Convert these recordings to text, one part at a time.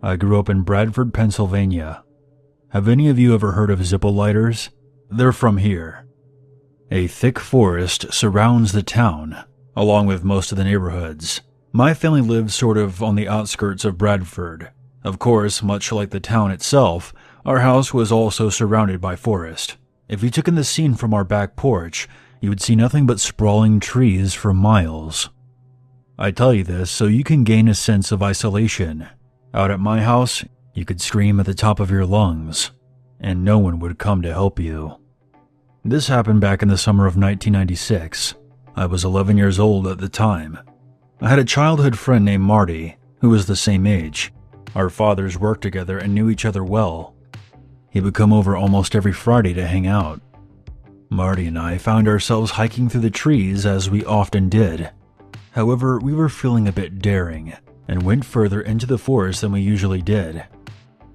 I grew up in Bradford, Pennsylvania. Have any of you ever heard of Zippo-lighters? They're from here. A thick forest surrounds the town, along with most of the neighborhoods. My family lives sort of on the outskirts of Bradford. Of course, much like the town itself, our house was also surrounded by forest. If you took in the scene from our back porch, you would see nothing but sprawling trees for miles. I tell you this so you can gain a sense of isolation. Out at my house, you could scream at the top of your lungs, and no one would come to help you. This happened back in the summer of 1996. I was 11 years old at the time. I had a childhood friend named Marty, who was the same age. Our fathers worked together and knew each other well. He would come over almost every Friday to hang out. Marty and I found ourselves hiking through the trees as we often did. However, we were feeling a bit daring and went further into the forest than we usually did.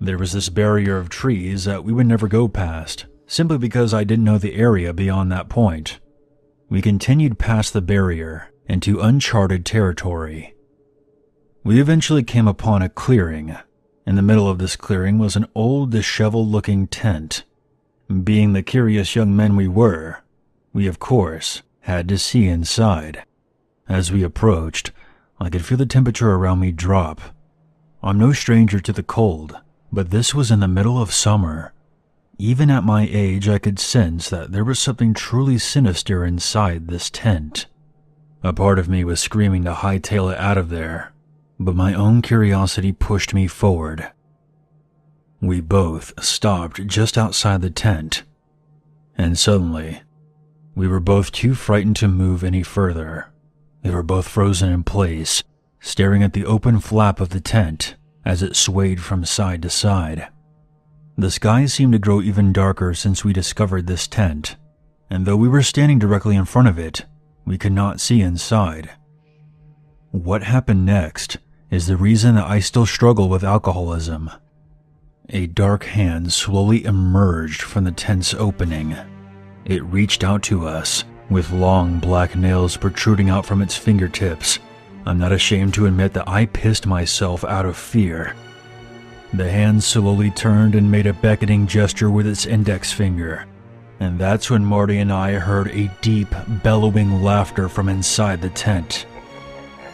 There was this barrier of trees that we would never go past, simply because I didn't know the area beyond that point. We continued past the barrier into uncharted territory. We eventually came upon a clearing. In the middle of this clearing was an old, disheveled-looking tent. Being the curious young men we were, we of course had to see inside. As we approached, I could feel the temperature around me drop. I'm no stranger to the cold, but this was in the middle of summer. Even at my age, I could sense that there was something truly sinister inside this tent. A part of me was screaming to hightail it out of there, but my own curiosity pushed me forward. We both stopped just outside the tent, and suddenly, we were both too frightened to move any further. We were both frozen in place, staring at the open flap of the tent as it swayed from side to side. The sky seemed to grow even darker since we discovered this tent, and though we were standing directly in front of it, we could not see inside. What happened next is the reason that I still struggle with alcoholism. A dark hand slowly emerged from the tent's opening. It reached out to us, with long black nails protruding out from its fingertips. I'm not ashamed to admit that I pissed myself out of fear. The hand slowly turned and made a beckoning gesture with its index finger, and that's when Marty and I heard a deep, bellowing laughter from inside the tent.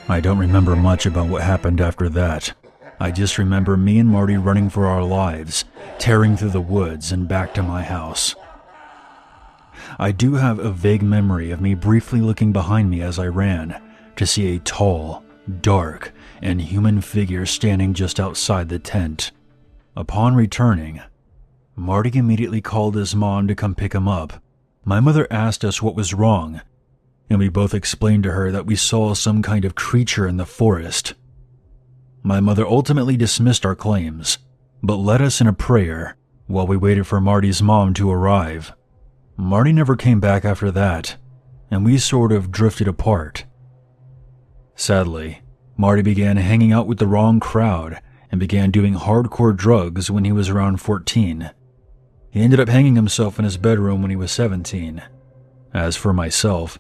I don't remember much about what happened after that. I just remember me and Marty running for our lives, tearing through the woods and back to my house. I do have a vague memory of me briefly looking behind me as I ran to see a tall, dark, and human figure standing just outside the tent. Upon returning, Marty immediately called his mom to come pick him up. My mother asked us what was wrong, and we both explained to her that we saw some kind of creature in the forest. My mother ultimately dismissed our claims, but led us in a prayer while we waited for Marty's mom to arrive. Marty never came back after that, and we sort of drifted apart. Sadly, Marty began hanging out with the wrong crowd and began doing hardcore drugs when he was around 14. He ended up hanging himself in his bedroom when he was 17. As for myself,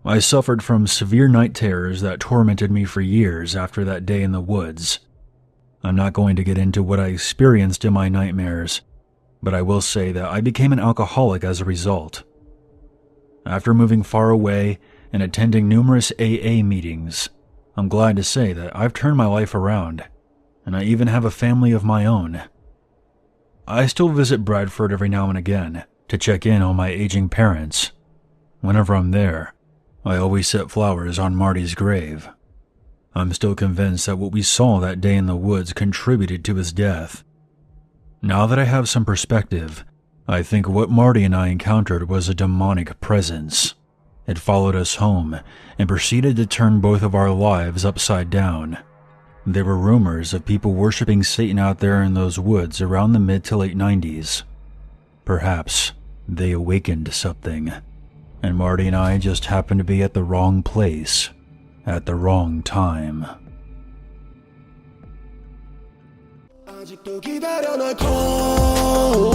I suffered from severe night terrors that tormented me for years after that day in the woods. I'm not going to get into what I experienced in my nightmares, but I will say that I became an alcoholic as a result. After moving far away and attending numerous AA meetings, I'm glad to say that I've turned my life around, and I even have a family of my own. I still visit Bradford every now and again to check in on my aging parents. Whenever I'm there, I always set flowers on Marty's grave. I'm still convinced that what we saw that day in the woods contributed to his death. Now that I have some perspective, I think what Marty and I encountered was a demonic presence. It followed us home and proceeded to turn both of our lives upside down. There were rumors of people worshiping Satan out there in those woods around the mid to late 90s. Perhaps they awakened something, and Marty and I just happened to be at the wrong place at the wrong time. 아직도 기다려 날 call